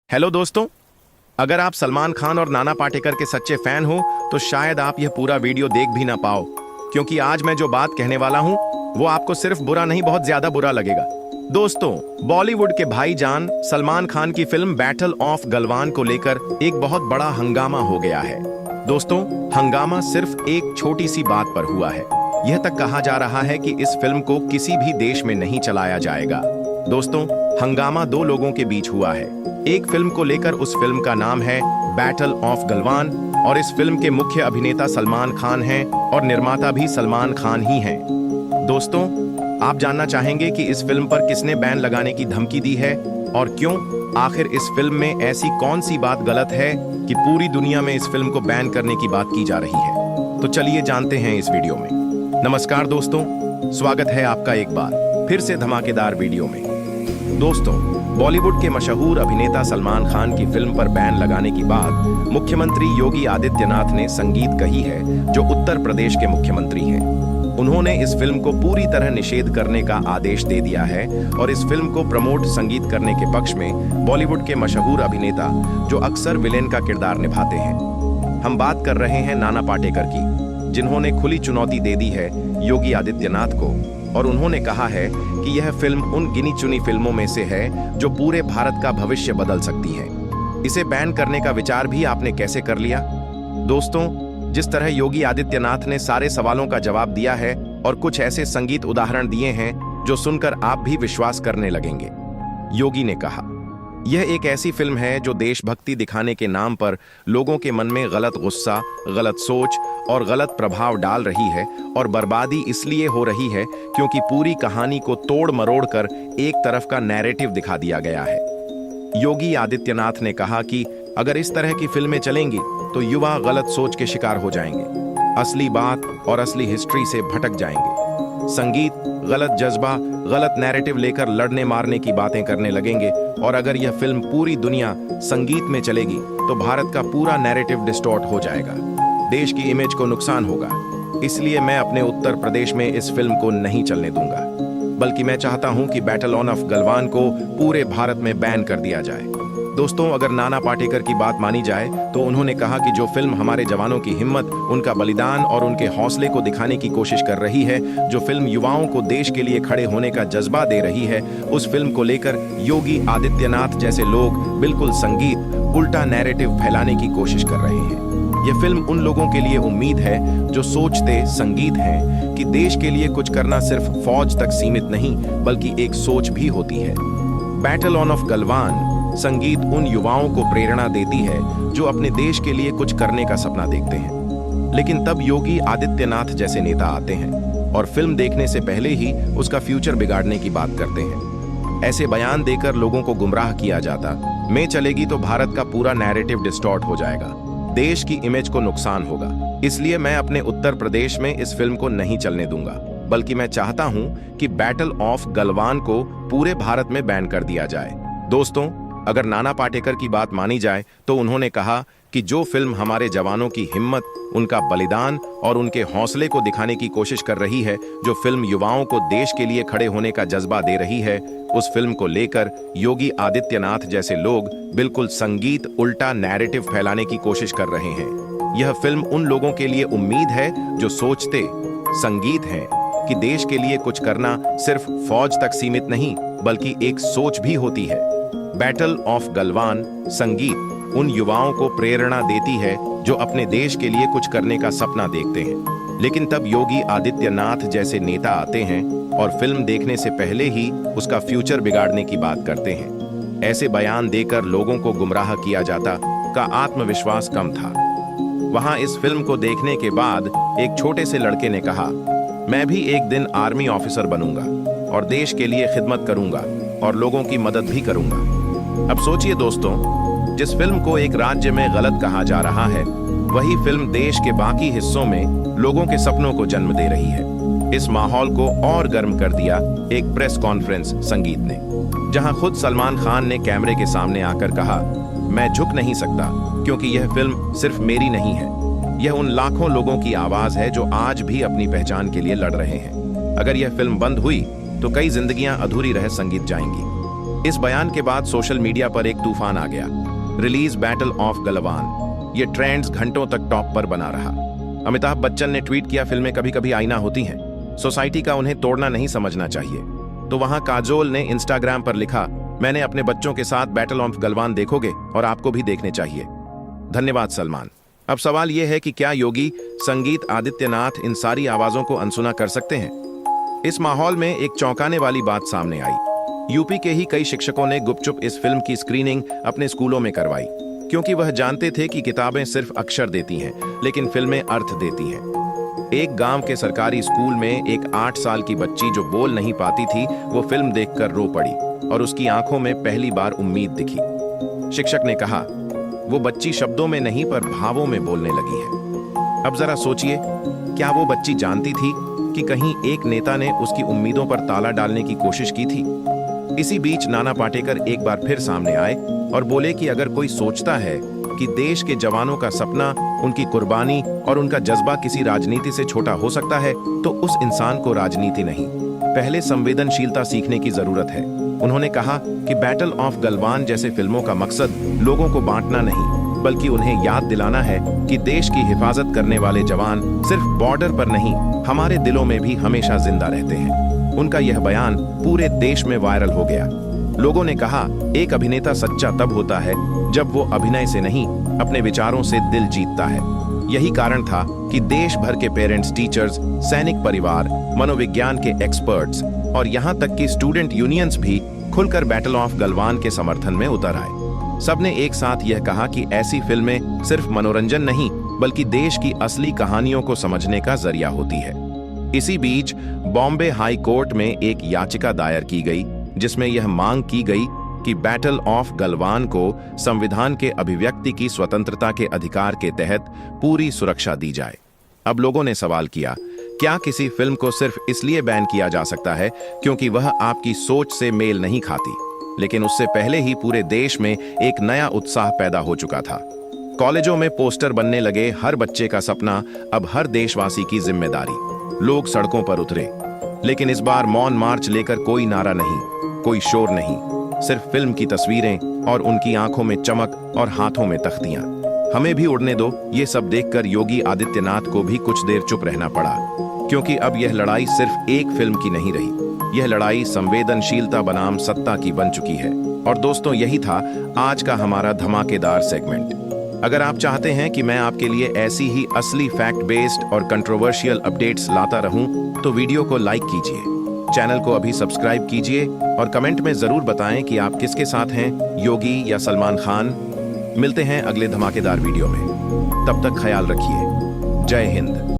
Hello दोस्तों, अगर आप सलमान खान और नाना पाटेकर के सच्चे फैन हो तो शायद आप यह पूरा वीडियो देख भी ना पाओ, क्योंकि आज मैं जो बात कहने वाला हूं वो आपको सिर्फ बुरा नहीं, बहुत ज्यादा बुरा लगेगा। दोस्तों, बॉलीवुड के भाईजान सलमान खान की फिल्म बैटल ऑफ गलवान को लेकर एक बहुत बड़ा हंगामा हो गया है। दोस्तों, हंगामा सिर्फ एक छोटी सी बात पर हुआ है। यह तक कहा जा रहा है कि इस फिल्म को किसी भी देश में नहीं चलाया जाएगा। दोस्तों, हंगामा दो लोगों के बीच हुआ है। एक फिल्म को लेकर, उस फिल्म का नाम है बैटल ऑफ गलवान, और इस फिल्म के मुख्य अभिनेता सलमान खान हैं और निर्माता भी सलमान खान ही हैं। दोस्तों, आप जानना चाहेंगे कि इस फिल्म पर किसने बैन लगाने की धमकी दी है और क्यों। आखिर इस फिल्म में ऐसी कौन सी बात गलत है कि पूरी दुनिया में इस फिल्म को बैन करने की बात की जा रही है। तो चलिए जानते हैं इस वीडियो में। नमस्कार दोस्तों, स्वागत है आपका एक बार फिर से धमाकेदार वीडियो में। दोस्तों, बॉलीवुड के मशहूर अभिनेता सलमान खान की फिल्म पर बैन लगाने की बात मुख्यमंत्री योगी आदित्यनाथ ने संगीत कही है, जो उत्तर प्रदेश के मुख्यमंत्री हैं। उन्होंने इस फिल्म को पूरी तरह निषेध करने का आदेश दे दिया है और इस फिल्म को प्रमोट संगीत करने के पक्ष में बॉलीवुड के मशहूर अभिनेता जो अक्सर विलेन का किरदार निभाते हैं। हम बात कर रहे हैं नाना पाटेकर की, जिन्होंने खुली चुनौती दे दी है योगी आदित्यनाथ को, और उन्होंने कहा है कि यह फिल्म उन गिनी चुनी फिल्मों में से है जो पूरे भारत का भविष्य बदल सकती है। इसे बैन करने का विचार भी आपने कैसे कर लिया? दोस्तों, जिस तरह योगी आदित्यनाथ ने सारे सवालों का जवाब दिया है और कुछ ऐसे संगीत उदाहरण दिए हैं जो सुनकर आप भी विश्वास करने लगेंगे। योगी ने कहा, यह एक ऐसी फिल्म है जो देशभक्ति दिखाने के नाम पर लोगों के मन में गलत गुस्सा, गलत सोच और गलत प्रभाव डाल रही है, और बर्बादी इसलिए हो रही है क्योंकि पूरी कहानी को तोड़ मरोड़ कर एक तरफ का नैरेटिव दिखा दिया गया है। योगी आदित्यनाथ ने कहा कि अगर इस तरह की फिल्में चलेंगी तो युवा गलत सोच के शिकार हो जाएंगे, असली बात और असली हिस्ट्री से भटक जाएंगे। संगीत गलत जज्बा, गलत नैरेटिव लेकर लड़ने मारने की बातें करने लगेंगे, और अगर यह फिल्म पूरी दुनिया संगीत में चलेगी तो भारत का पूरा नैरेटिव डिस्टॉर्ट हो जाएगा, देश की इमेज को नुकसान होगा। इसलिए मैं अपने उत्तर प्रदेश में इस फिल्म को नहीं चलने दूंगा, बल्कि मैं चाहता हूं कि बैटल ऑफ गलवान को पूरे भारत में बैन कर दिया जाए। दोस्तों, अगर नाना पाटेकर की बात मानी जाए तो उन्होंने कहा कि जो फिल्म हमारे जवानों की हिम्मत, उनका बलिदान और उनके हौसले को दिखाने की कोशिश कर रही है, जो फिल्म युवाओं को देश के लिए खड़े होने का जज्बा दे रही है, उस फिल्म को लेकर योगी आदित्यनाथ जैसे लोग बिल्कुल संगीत उल्टा नैरेटिव फैलाने की कोशिश कर रहे हैं। यह फिल्म उन लोगों के लिए उम्मीद है जो सोचते संगीत हैं कि देश के लिए कुछ करना सिर्फ फौज तक सीमित नहीं, बल्कि एक सोच भी होती है। बैटल ऑफ गलवान संगीत उन युवाओं को प्रेरणा देती है जो अपने देश के लिए कुछ करने का सपना देखते हैं। लेकिन तब योगी आदित्यनाथ जैसे नेता आते हैं और फिल्म देखने से पहले ही उसका फ्यूचर बिगाड़ने की बात करते हैं। ऐसे बयान देकर लोगों को गुमराह किया जाता। में चलेगी तो भारत का पूरा नैरेटिव डिस्टॉर्ट हो जाएगा, देश की इमेज को नुकसान होगा। इसलिए मैं अपने उत्तर प्रदेश में इस फिल्म को नहीं चलने दूंगा, बल्कि मैं चाहता हूं कि बैटल ऑफ गलवान को पूरे भारत में बैन कर दिया जाए। दोस्तों, अगर नाना पाटेकर की बात मानी जाए तो उन्होंने कहा कि जो फिल्म हमारे जवानों की हिम्मत, उनका बलिदान और उनके हौसले को दिखाने की कोशिश कर रही है, जो फिल्म युवाओं को देश के लिए खड़े होने का जज्बा दे रही है, उस फिल्म को लेकर योगी आदित्यनाथ जैसे लोग बिल्कुल संगीत उल्टा नैरेटिव फैलाने की कोशिश कर रहे हैं। यह फिल्म उन लोगों के लिए उम्मीद है जो सोचते संगीत हैं कि देश के लिए कुछ करना सिर्फ फौज तक सीमित नहीं, बल्कि एक सोच भी होती है। बैटल ऑफ गलवान संगीत उन युवाओं को प्रेरणा देती है जो अपने देश के लिए कुछ करने का सपना देखते हैं। लेकिन तब योगी आदित्यनाथ जैसे नेता आते हैं और फिल्म देखने से पहले ही उसका फ्यूचर बिगाड़ने की बात करते हैं। ऐसे बयान देकर लोगों को गुमराह किया जाता का आत्मविश्वास कम था। वहां इस फिल्म को देखने के बाद एक छोटे से लड़के ने कहा, मैं भी एक दिन आर्मी ऑफिसर बनूंगा और देश के लिए खिदमत करूंगा और लोगों की मदद भी करूंगा। अब सोचिए दोस्तों, जिस फिल्म को एक राज्य में गलत कहा जा रहा है, वही फिल्म देश के बाकी हिस्सों में लोगों के सपनों को जन्म दे रही है। इस माहौल को और गर्म कर दिया एक प्रेस कॉन्फ्रेंस संगीत ने, जहां खुद सलमान खान ने कैमरे के सामने आकर कहा, मैं झुक नहीं सकता क्योंकि यह फिल्म सिर्फ मेरी नहीं है, यह उन लाखों लोगों की आवाज है जो आज भी अपनी पहचान के लिए लड़ रहे हैं। अगर यह फिल्म बंद हुई तो कई जिंदगियां अधूरी रह संगीत जाएंगी। इस बयान के बाद सोशल मीडिया पर एक तूफान आ गया। रिलीज बैटल ऑफ गलवान, ये ट्रेंड्स घंटों तक टॉप पर बना रहा। अमिताभ बच्चन ने ट्वीट किया, फिल्में कभी कभी आईना होती हैं, सोसाइटी का उन्हें तोड़ना नहीं समझना चाहिए। तो वहां काजोल ने इंस्टाग्राम पर लिखा, मैंने अपने बच्चों के साथ बैटल ऑफ गलवान देखोगे और आपको भी देखने चाहिए। धन्यवाद सलमान। अब सवाल यह है कि क्या योगी संगीत आदित्यनाथ इन सारी आवाजों को अनसुना कर सकते हैं? इस माहौल में एक चौंकाने वाली बात सामने आई। यूपी के ही कई शिक्षकों ने गुपचुप इस फिल्म की स्क्रीनिंग अपने स्कूलों में करवाई, क्योंकि वह जानते थे कि किताबें सिर्फ अक्षर देती हैं, लेकिन फिल्में अर्थ देती हैं। एक गांव के सरकारी स्कूल में एक 8 साल की बच्ची जो बोल नहीं पाती थी, वो फिल्म देखकर रो पड़ी और उसकी आंखों में पहली बार उम्मीद दिखी। शिक्षक ने कहा, वो बच्ची शब्दों में नहीं पर भावों में बोलने लगी है। अब जरा सोचिए, क्या वो बच्ची जानती थी कि कहीं एक नेता ने उसकी उम्मीदों पर ताला डालने की कोशिश की थी? इसी बीच नाना पाटेकर एक बार फिर सामने आए और बोले कि अगर कोई सोचता है कि देश के जवानों का सपना, उनकी कुर्बानी और उनका जज्बा किसी राजनीति से छोटा हो सकता है, तो उस इंसान को राजनीति नहीं, पहले संवेदनशीलता सीखने की जरूरत है। उन्होंने कहा कि बैटल ऑफ गलवान जैसे फिल्मों का मकसद लोगों को बांटना नहीं, बल्कि उन्हें याद दिलाना है कि देश की हिफाजत करने वाले जवान सिर्फ बॉर्डर पर नहीं, हमारे दिलों में भी हमेशा जिंदा रहते हैं। उनका यह बयान पूरे देश में वायरल हो गया। लोगों ने कहा, एक अभिनेता सच्चा तब होता है जब वो अभिनय से नहीं, अपने विचारों से दिल जीतता है। यही कारण था कि देश भर के पेरेंट्स, टीचर्स, सैनिक परिवार, मनोविज्ञान के एक्सपर्ट्स और यहाँ तक कि स्टूडेंट यूनियंस भी खुलकर बैटल ऑफ गलवान के समर्थन में उतर आए। सबने एक साथ यह कहा कि ऐसी फिल्में सिर्फ मनोरंजन नहीं, बल्कि देश की असली कहानियों को समझने का जरिया होती है। इसी बीच बॉम्बे हाई कोर्ट में एक याचिका दायर की गई, जिसमें यह मांग की गई कि बैटल ऑफ गलवान को संविधान के अभिव्यक्ति की स्वतंत्रता के अधिकार के तहत पूरी सुरक्षा दी जाए। अब लोगों ने सवाल किया, क्या किसी फिल्म को सिर्फ इसलिए बैन किया जा सकता है क्योंकि वह आपकी सोच से मेल नहीं खाती? लेकिन उससे पहले ही पूरे देश में एक नया उत्साह पैदा हो चुका था। कॉलेजों में पोस्टर बनने लगे, हर बच्चे का सपना, अब हर देशवासी की जिम्मेदारी। लोग सड़कों पर उतरे, लेकिन इस बार मौन मार्च लेकर कोई नारा नहीं, कोई शोर नहीं, सिर्फ फिल्म की तस्वीरें और उनकी आंखों में चमक और हाथों में तख्तियां। हमें भी उड़ने दो, ये सब देखकर योगी आदित्यनाथ को भी कुछ देर चुप रहना पड़ा, क्योंकि अब यह लड़ाई सिर्फ एक फिल्म की नहीं रही, यह लड़ाई संवेदनशीलता बनाम सत्ता की बन चुकी है। और दोस्तों, यही था आज का हमारा धमाकेदार सेगमेंट। अगर आप चाहते हैं कि मैं आपके लिए ऐसी ही असली फैक्ट बेस्ड और कंट्रोवर्शियल अपडेट्स लाता रहूं, तो वीडियो को लाइक कीजिए, चैनल को अभी सब्सक्राइब कीजिए और कमेंट में जरूर बताएं कि आप किसके साथ हैं, योगी या सलमान खान। मिलते हैं अगले धमाकेदार वीडियो में, तब तक ख्याल रखिए। जय हिंद।